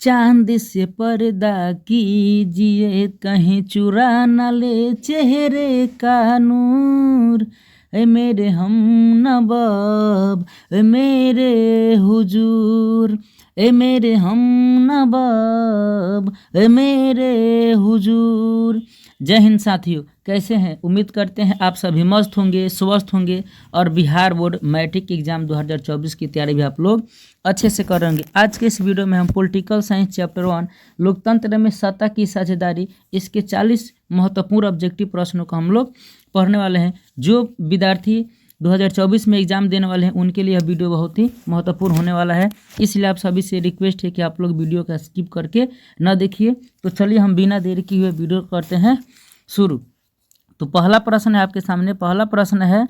चांद से पर्दा कीजिए कहीं चुरा न ले चेहरे का नूर, ए मेरे हम नवाब ए मेरे हुजूर, ए मेरे हम नवाब ए मेरे हुजूर। जय हिंद साथियों, कैसे हैं? उम्मीद करते हैं आप सभी मस्त होंगे, स्वस्थ होंगे और बिहार बोर्ड मैट्रिक एग्जाम 2024 की तैयारी भी आप लोग अच्छे से करेंगे। आज के इस वीडियो में हम पॉलिटिकल साइंस चैप्टर 1 लोकतंत्र में सत्ता की साझेदारी, इसके 40 महत्वपूर्ण ऑब्जेक्टिव प्रश्नों को हम लोग पढ़ने वाले हैं। जो विद्यार्थी 2024 में एग्जाम देने वाले हैं उनके लिए यह वीडियो बहुत ही महत्वपूर्ण होने वाला है, इसलिए आप सभी से रिक्वेस्ट है कि आप लोग वीडियो का स्किप करके न देखिए। तो चलिए हम बिना देरी किए हुए वीडियो करते हैं शुरू। तो पहला प्रश्न है आपके सामने। पहला प्रश्न है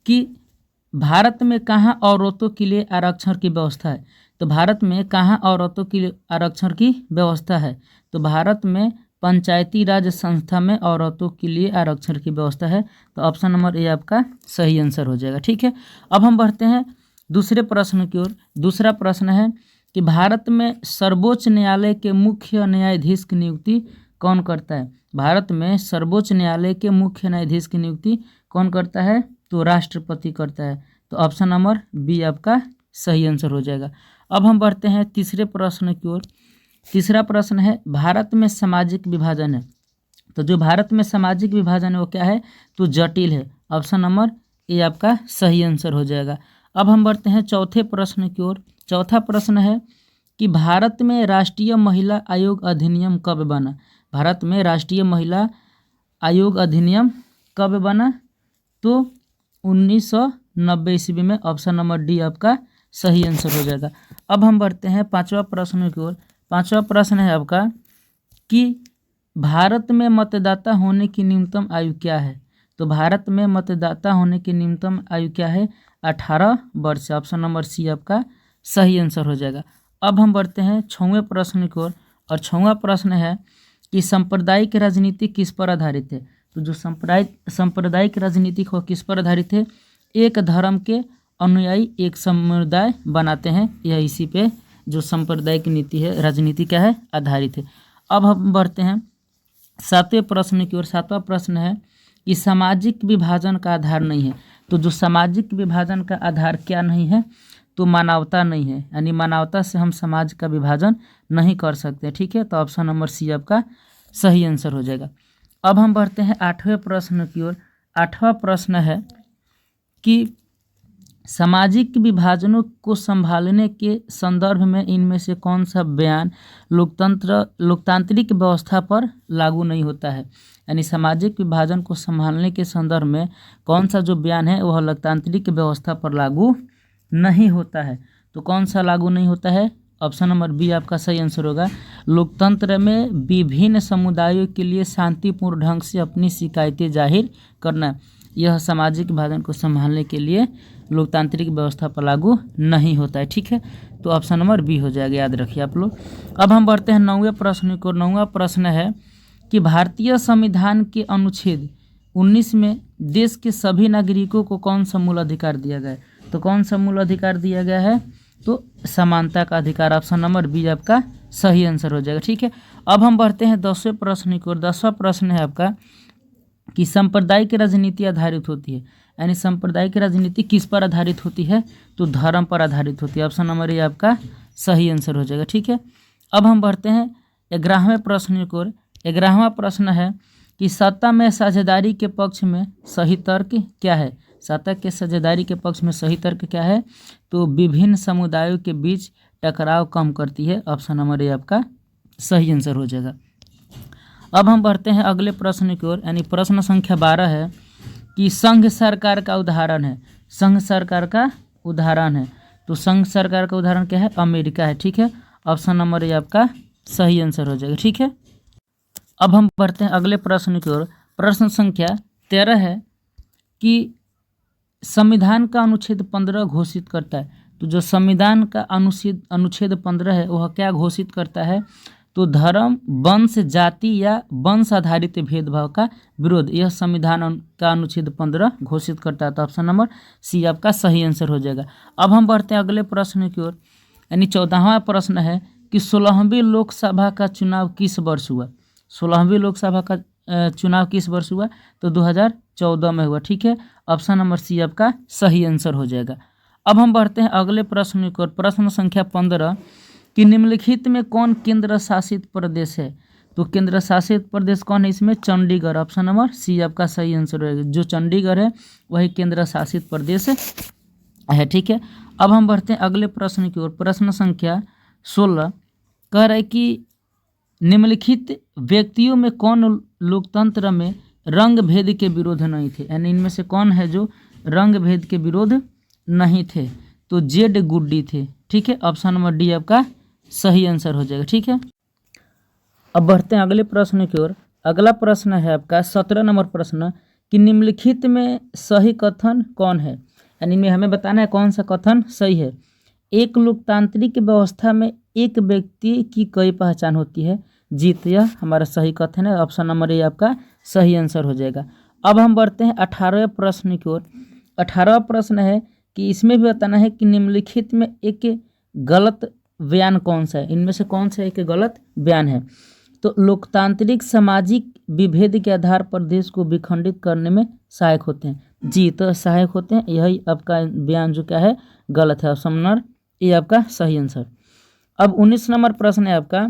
कि भारत में कहाँ औरतों के लिए आरक्षण की व्यवस्था है? तो भारत में कहाँ औरतों के लिए आरक्षण की व्यवस्था है? तो भारत में पंचायती राज संस्था में औरतों के लिए आरक्षण की व्यवस्था है। तो ऑप्शन नंबर ए आपका सही आंसर हो जाएगा। ठीक है, अब हम बढ़ते हैं दूसरे प्रश्न की ओर। दूसरा प्रश्न है कि भारत में सर्वोच्च न्यायालय के मुख्य न्यायाधीश की नियुक्ति कौन करता है? भारत में सर्वोच्च न्यायालय के मुख्य न्यायाधीश की नियुक्ति कौन करता है? तो राष्ट्रपति करता है। तो ऑप्शन नंबर बी आपका सही आंसर हो जाएगा। अब हम बढ़ते हैं तीसरे प्रश्न की ओर। तीसरा प्रश्न है भारत में सामाजिक विभाजन है। तो जो भारत में सामाजिक विभाजन है वो क्या है? तो जटिल है। ऑप्शन नंबर ए आपका सही आंसर हो जाएगा। अब हम बढ़ते हैं चौथे प्रश्न की ओर। चौथा प्रश्न है कि भारत में राष्ट्रीय महिला आयोग अधिनियम कब बना? भारत में राष्ट्रीय महिला आयोग अधिनियम कब बना? तो 1990 ईस्वी में। ऑप्शन नंबर डी आपका सही आंसर हो जाएगा। अब हम बढ़ते हैं पांचवा प्रश्न की ओर। पांचवा प्रश्न है आपका कि भारत में मतदाता होने की न्यूनतम आयु क्या है? तो भारत में मतदाता होने की न्यूनतम आयु क्या है? 18 वर्ष। ऑप्शन नंबर सी आपका सही आंसर हो जाएगा। अब हम बढ़ते हैं छठवें प्रश्न की ओर। और छठवां प्रश्न है कि सांप्रदायिक राजनीति किस पर आधारित है? तो जो सांप्रदायिक राजनीति को किस पर आधारित है? एक धर्म के अनुयायी एक समुदाय बनाते हैं, यह इसी पे जो सांप्रदायिक नीति है, राजनीति क्या है, आधारित है। अब हम बढ़ते हैं सातवें प्रश्न की ओर। सातवां प्रश्न है कि सामाजिक विभाजन का आधार नहीं है। तो जो सामाजिक विभाजन का आधार क्या नहीं है? तो मानवता नहीं है, यानी मानवता से हम समाज का विभाजन नहीं कर सकते। ठीक है, तो ऑप्शन नंबर सी आपका सही आंसर हो जाएगा। अब हम बढ़ते हैं आठवें प्रश्न की ओर। आठवां प्रश्न है कि सामाजिक विभाजनों को संभालने के संदर्भ में इनमें से कौन सा बयान लोकतांत्रिक व्यवस्था पर लागू नहीं होता है? यानी सामाजिक विभाजन को संभालने के संदर्भ में कौन सा जो बयान है वह लोकतांत्रिक व्यवस्था पर लागू नहीं होता है? तो कौन सा लागू नहीं होता है? ऑप्शन नंबर बी आपका सही आंसर होगा। लोकतंत्र में विभिन्न समुदायों के लिए शांतिपूर्ण ढंग से अपनी शिकायतें जाहिर करना, यह सामाजिक विभाजन को संभालने के लिए लोकतांत्रिक व्यवस्था पर लागू नहीं होता है। ठीक है, तो ऑप्शन नंबर बी हो जाएगा, याद रखिए आप लोग। अब हम बढ़ते हैं नौवें प्रश्न को। नौवां प्रश्न है कि भारतीय संविधान के अनुच्छेद 19 में देश के सभी नागरिकों को कौन सा मूल अधिकार दिया गया है? तो कौन सा मूल अधिकार दिया गया है? तो समानता का अधिकार। ऑप्शन नंबर बी आपका सही आंसर हो जाएगा। ठीक है, अब हम बढ़ते हैं 10वें प्रश्न की ओर। 10वां प्रश्न है आपका कि सांप्रदायिक राजनीति आधारित होती है, यानी सांप्रदायिक राजनीति किस पर आधारित होती है? तो धर्म पर आधारित होती है। ऑप्शन नंबर ए आपका सही आंसर हो जाएगा। ठीक है, अब हम बढ़ते हैं 11वें प्रश्न की ओर। 11वां प्रश्न है कि सत्ता में साझेदारी के पक्ष में सही तर्क क्या है? सत्ता के साझेदारी के पक्ष में सही तर्क क्या है? तो विभिन्न समुदायों के बीच टकराव कम करती है। ऑप्शन नंबर ए आपका सही आंसर हो जाएगा। अब हम बढ़ते हैं अगले प्रश्न की ओर, यानी प्रश्न संख्या 12 है कि संघ सरकार का उदाहरण है। संघ सरकार का उदाहरण है, तो संघ सरकार का उदाहरण क्या है? अमेरिका है। ठीक है, ऑप्शन नंबर ए आपका सही आंसर हो जाएगा। ठीक है, अब हम बढ़ते हैं अगले प्रश्न की ओर। प्रश्न संख्या 13 है कि संविधान का अनुच्छेद 15 घोषित करता है। तो जो संविधान का अनुच्छेद 15 है वह क्या घोषित करता है? तो धर्म, वंश, जाति या वंश आधारित भेदभाव का विरोध, यह संविधान का अनुच्छेद 15 घोषित करता है। तो ऑप्शन नंबर सी आपका सही आंसर हो जाएगा। अब हम बढ़ते हैं अगले प्रश्न की ओर, यानी 14वां प्रश्न है कि 16वीं लोकसभा का चुनाव किस वर्ष हुआ। 16वीं लोकसभा का चुनाव किस वर्ष हुआ, तो 2014 में हुआ। ठीक है, ऑप्शन नंबर सी आपका सही आंसर हो जाएगा। अब हम बढ़ते हैं अगले प्रश्न की ओर। प्रश्न संख्या 15 कि निम्नलिखित में कौन केंद्र शासित प्रदेश है। तो केंद्र शासित प्रदेश कौन है इसमें, चंडीगढ़। ऑप्शन नंबर सी आपका सही आंसर रहेगा। जो चंडीगढ़ है वही केंद्र शासित प्रदेश है। ठीक है, अब हम बढ़ते हैं अगले प्रश्न की ओर। प्रश्न संख्या 16 कह रहा है कि निम्नलिखित व्यक्तियों में कौन लोकतंत्र में रंग भेद के विरोध नहीं थे, यानी इनमें से कौन है जो रंग भेद के विरोध नहीं थे, तो जेड गुड्डी थे। ठीक है, ऑप्शन नंबर डी आपका सही आंसर हो जाएगा। ठीक है, अब बढ़ते हैं अगले प्रश्न की ओर। अगला प्रश्न है आपका 17 नंबर प्रश्न कि निम्नलिखित में सही कथन कौन है, यानी इनमें हमें बताना है कौन सा कथन सही है। एक लोकतांत्रिक व्यवस्था में एक व्यक्ति की कई पहचान होती है। जीत, यह हमारा सही कथन है। ऑप्शन नंबर ए आपका सही आंसर हो जाएगा। अब हम बढ़ते हैं 18वें प्रश्न की ओर। 18वां प्रश्न है कि इसमें भी बताना है कि निम्नलिखित में एक गलत बयान कौन सा है। इनमें से कौन सा एक गलत बयान है, तो लोकतांत्रिक सामाजिक विभेद के आधार पर देश को विखंडित करने में सहायक होते हैं। जी, तो सहायक होते हैं, यही आपका बयान जो क्या है गलत है। ऑप्शन नंबर ये आपका सही आंसर। अब 19 नंबर प्रश्न है आपका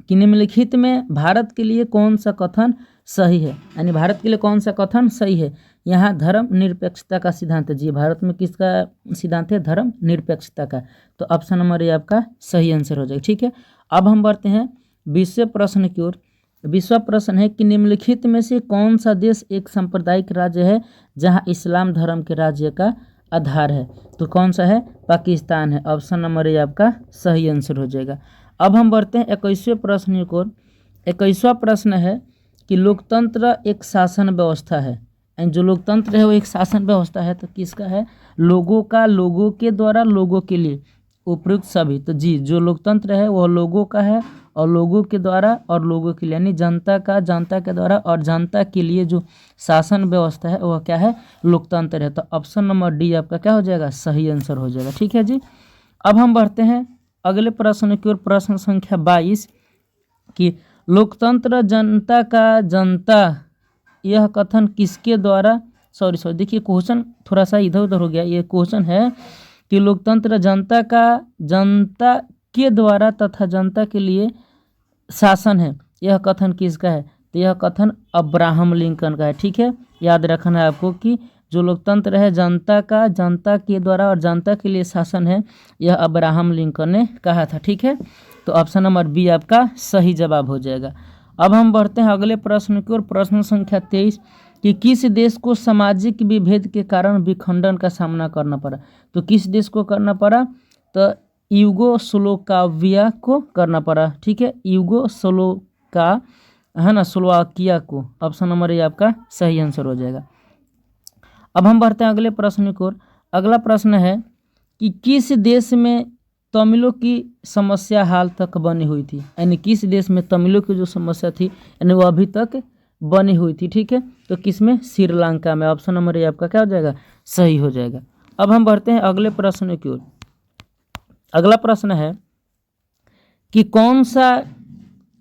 कि निम्नलिखित में भारत के लिए कौन सा कथन सही है, यानी भारत के लिए कौन सा कथन सही है। यहाँ धर्म निरपेक्षता का सिद्धांत है। जी, भारत में किसका सिद्धांत है, धर्म निरपेक्षता का। तो ऑप्शन नंबर ये आपका सही आंसर हो जाएगा। ठीक है, अब हम बढ़ते हैं 20वें प्रश्न की ओर। 20वां प्रश्न है कि निम्नलिखित में से कौन सा देश एक सांप्रदायिक राज्य है जहाँ इस्लाम धर्म के राज्य का आधार है, तो कौन सा है, पाकिस्तान है। ऑप्शन नंबर ए आपका सही आंसर हो जाएगा। अब हम बढ़ते हैं 21वें प्रश्न की ओर। 21वां प्रश्न है कि लोकतंत्र एक शासन व्यवस्था है, एंड जो लोकतंत्र है वो एक शासन व्यवस्था है, तो किसका है, लोगों का, लोगों के द्वारा, लोगों के लिए, उपयुक्त सभी। तो जी, जो लोकतंत्र है वह लोगों का है और लोगों के द्वारा और लोगों के लिए, यानी जनता का, जनता के द्वारा और जनता के लिए जो शासन व्यवस्था है वह क्या है, लोकतंत्र है। तो ऑप्शन नंबर डी आपका क्या हो जाएगा, सही आंसर हो जाएगा। ठीक है जी, अब हम बढ़ते हैं अगले प्रश्न की ओर। प्रश्न संख्या 22 कि लोकतंत्र जनता का जनता, यह कथन किसके द्वारा, सॉरी देखिए क्वेश्चन थोड़ा सा इधर उधर हो गया। ये क्वेश्चन है कि लोकतंत्र जनता का जनता के द्वारा तथा जनता के लिए शासन है, यह कथन किसका है, तो यह कथन अब्राहम लिंकन का है। ठीक है, याद रखना है आपको कि जो लोकतंत्र है जनता का, जनता के द्वारा और जनता के लिए शासन है, यह अब्राहम लिंकन ने कहा था। ठीक है, तो ऑप्शन नंबर बी आपका सही जवाब हो जाएगा। अब हम बढ़ते हैं अगले प्रश्न की ओर। प्रश्न संख्या 23 कि किस देश को सामाजिक विभेद के कारण विखंडन का सामना करना पड़ा, तो किस देश को करना पड़ा, तो यूगोस्लोवाकिया को करना पड़ा। ठीक है, यूगोस्लोका है ना, स्लोवाकिया को। ऑप्शन नंबर ए आपका सही आंसर हो जाएगा। अब हम बढ़ते हैं अगले प्रश्न की ओर। अगला प्रश्न है कि किस देश में तमिलों की समस्या हाल तक बनी हुई थी, यानी किस देश में तमिलों की जो समस्या थी यानी वो अभी तक बनी हुई थी। ठीक है, तो किस में, श्रीलंका में। ऑप्शन नंबर ए आपका क्या हो जाएगा, सही हो जाएगा। अब हम बढ़ते हैं अगले प्रश्न की ओर। अगला प्रश्न है कि कौन सा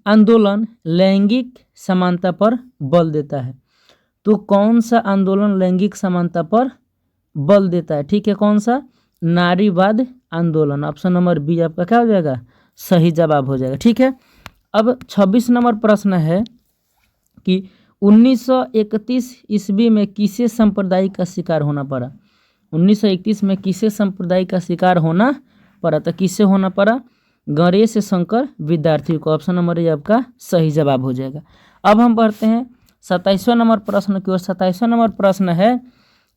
आंदोलन लैंगिक समानता पर बल देता है, तो कौन सा आंदोलन लैंगिक समानता पर बल देता है। ठीक है, कौन सा, नारीवाद आंदोलन। ऑप्शन नंबर बी आपका क्या हो जाएगा, सही जवाब हो जाएगा। ठीक है, अब 26 नंबर प्रश्न है कि 1931 ईस्वी में किसे संप्रदाय का शिकार होना पड़ा। 1931 में किसे संप्रदाय का शिकार होना पड़ा, तो किसे होना पड़ा, गणेश शंकर विद्यार्थी को। ऑप्शन नंबर ये आपका सही जवाब हो जाएगा। अब हम बढ़ते हैं 27वां नंबर प्रश्न की ओर। 27वां नंबर प्रश्न है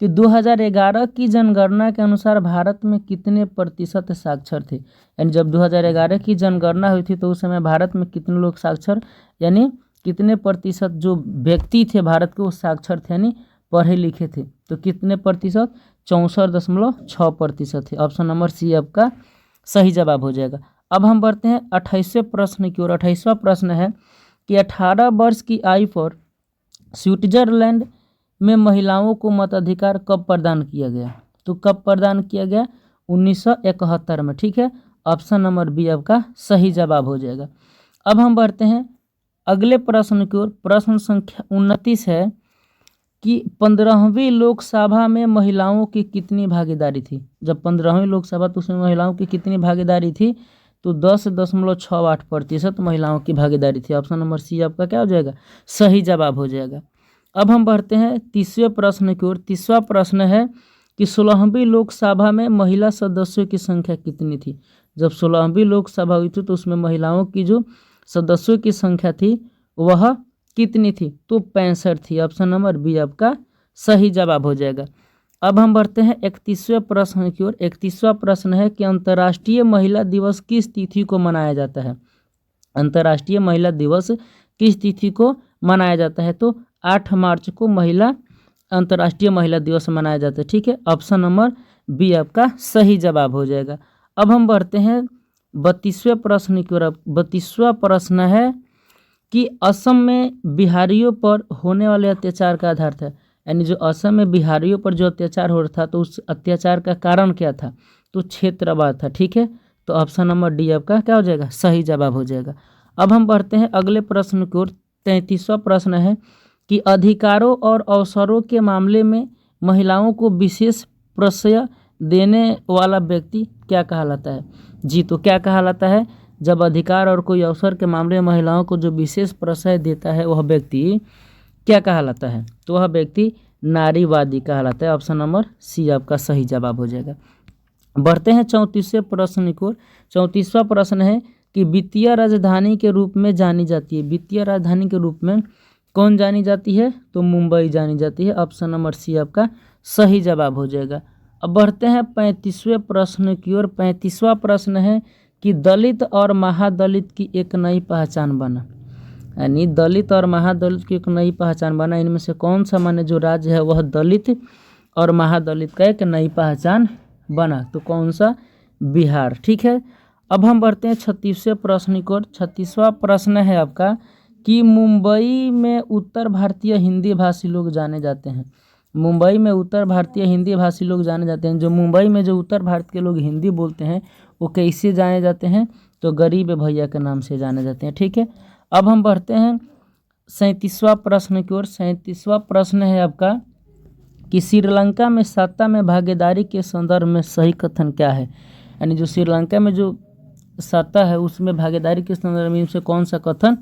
कि 2011 की जनगणना के अनुसार भारत में कितने प्रतिशत साक्षर थे, यानी जब 2011 की जनगणना हुई थी तो उस समय भारत में कितने लोग साक्षर, यानी कितने प्रतिशत जो व्यक्ति थे भारत के वो साक्षर थे, यानी पढ़े लिखे थे, तो कितने प्रतिशत, 64.6% थे। ऑप्शन नंबर सी आपका सही जवाब हो जाएगा। अब हम बढ़ते हैं 28वें प्रश्न की ओर। 28वां प्रश्न है कि 18 वर्ष की आयु पर स्विट्जरलैंड में महिलाओं को मताधिकार कब प्रदान किया गया, तो कब प्रदान किया गया, 1971 में। ठीक है, ऑप्शन नंबर बी आपका सही जवाब हो जाएगा। अब हम बढ़ते हैं अगले प्रश्न की ओर। प्रश्न संख्या 29 है कि 15वीं लोकसभा में महिलाओं की कितनी भागीदारी थी। जब 15वीं लोकसभा तो उसमें महिलाओं की कितनी भागीदारी थी, तो 10.68% महिलाओं की भागीदारी थी। ऑप्शन नंबर सी आपका क्या हो जाएगा, सही जवाब हो जाएगा। अब हम बढ़ते हैं तीसरे प्रश्न की ओर। तीसरा प्रश्न है कि 16वीं लोकसभा में महिला सदस्यों की संख्या कितनी थी। जब 16वीं लोकसभा हुई थी तो उसमें महिलाओं की जो सदस्यों की संख्या थी वह कितनी थी, तो 65 थी। ऑप्शन नंबर बी आपका सही जवाब हो जाएगा। अब हम बढ़ते हैं 31वें प्रश्न की ओर। 31वां प्रश्न है कि अंतर्राष्ट्रीय महिला दिवस किस तिथि को मनाया जाता है। अंतर्राष्ट्रीय महिला दिवस किस तिथि को मनाया जाता है, तो 8 मार्च को अंतर्राष्ट्रीय महिला दिवस मनाया जाता है। ठीक है, ऑप्शन नंबर बी आपका सही जवाब हो जाएगा। अब हम बढ़ते हैं 32वें प्रश्न की ओर। 32वां प्रश्न है कि असम में बिहारियों पर होने वाले अत्याचार का आधार था। यानी जो असम में बिहारियों पर जो अत्याचार हो रहा था तो उस अत्याचार का कारण क्या था, तो क्षेत्रवाद था। ठीक है, तो ऑप्शन नंबर डी आपका क्या हो जाएगा, सही जवाब हो जाएगा। अब हम बढ़ते हैं अगले प्रश्न की ओर। 33वां प्रश्न है कि अधिकारों और अवसरों के मामले में महिलाओं को विशेष प्रश्रय देने वाला व्यक्ति क्या कहलाता है। जी, तो क्या कहलाता है, जब अधिकार और कोई अवसर के मामले में महिलाओं को जो विशेष प्रश्रय देता है वह व्यक्ति क्या कहलाता है, तो वह व्यक्ति नारीवादी कहलाता है। ऑप्शन नंबर सी आपका सही जवाब हो जाएगा। बढ़ते हैं 34वें प्रश्न की ओर। 34वां प्रश्न है कि वित्तीय राजधानी के रूप में जानी जाती है। वित्तीय राजधानी के रूप में कौन जानी जाती है, तो मुंबई जानी जाती है। ऑप्शन नंबर सी आपका सही जवाब हो जाएगा। अब बढ़ते हैं 35वें प्रश्न की ओर। 35वां प्रश्न है कि दलित और महादलित की एक नई पहचान बना। यानी दलित और महादलित की एक नई पहचान बना, इनमें से कौन सा माने जो राज्य है वह दलित और महादलित का एक नई पहचान बना, तो कौन सा, बिहार। ठीक है, अब हम बढ़ते हैं 36वें प्रश्न की ओर। 36वां प्रश्न है आपका कि मुंबई में उत्तर भारतीय हिंदी भाषी लोग जाने जाते हैं। मुंबई में उत्तर भारतीय हिंदी भाषी लोग जाने जाते हैं। जो मुंबई में जो उत्तर भारत के लोग हिंदी बोलते हैं वो कैसे जाने जाते हैं, तो गरीब भैया के नाम से जाने जाते हैं। ठीक है, अब हम बढ़ते हैं 37वां प्रश्न की ओर। 37वां प्रश्न है आपका कि श्रीलंका में सत्ता में भागीदारी के संदर्भ में सही कथन क्या है। यानी जो श्रीलंका में जो सत्ता है उसमें भागीदारी के संदर्भ में से कौन सा कथन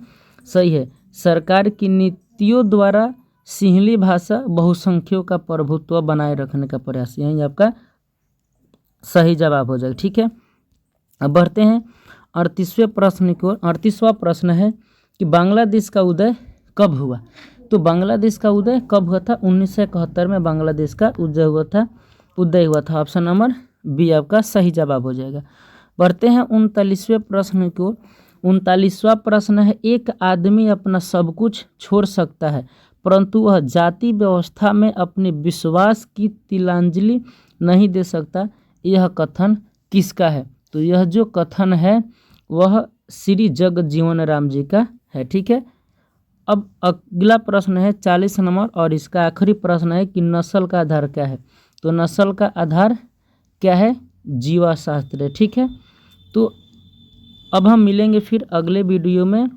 सही है। सरकार की नीतियों द्वारा सिंहली भाषा बहुसंख्यों का प्रभुत्व बनाए रखने का प्रयास, यही आपका सही जवाब हो जाएगा। ठीक है, अब बढ़ते हैं 38वें प्रश्न की ओर। 38वां प्रश्न है कि बांग्लादेश का उदय कब हुआ। तो बांग्लादेश का उदय कब हुआ था, 1971 में बांग्लादेश का उदय हुआ था। ऑप्शन नंबर बी आपका सही जवाब हो जाएगा। बढ़ते हैं 39वें प्रश्न की ओर। 39वां प्रश्न है एक आदमी अपना सब कुछ छोड़ सकता है परंतु वह जाति व्यवस्था में अपने विश्वास की तिलांजलि नहीं दे सकता, यह कथन किसका है। तो यह जो कथन है वह श्री जगजीवन राम जी का है। ठीक है, अब अगला प्रश्न है 40 नंबर और इसका आखिरी प्रश्न है कि नस्ल का आधार क्या है। तो नस्ल का आधार क्या है, जीवा शास्त्र है। ठीक है, तो अब हम मिलेंगे फिर अगले वीडियो में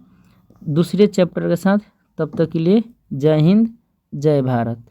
दूसरे चैप्टर के साथ। तब तक के लिए जय हिंद, जय भारत।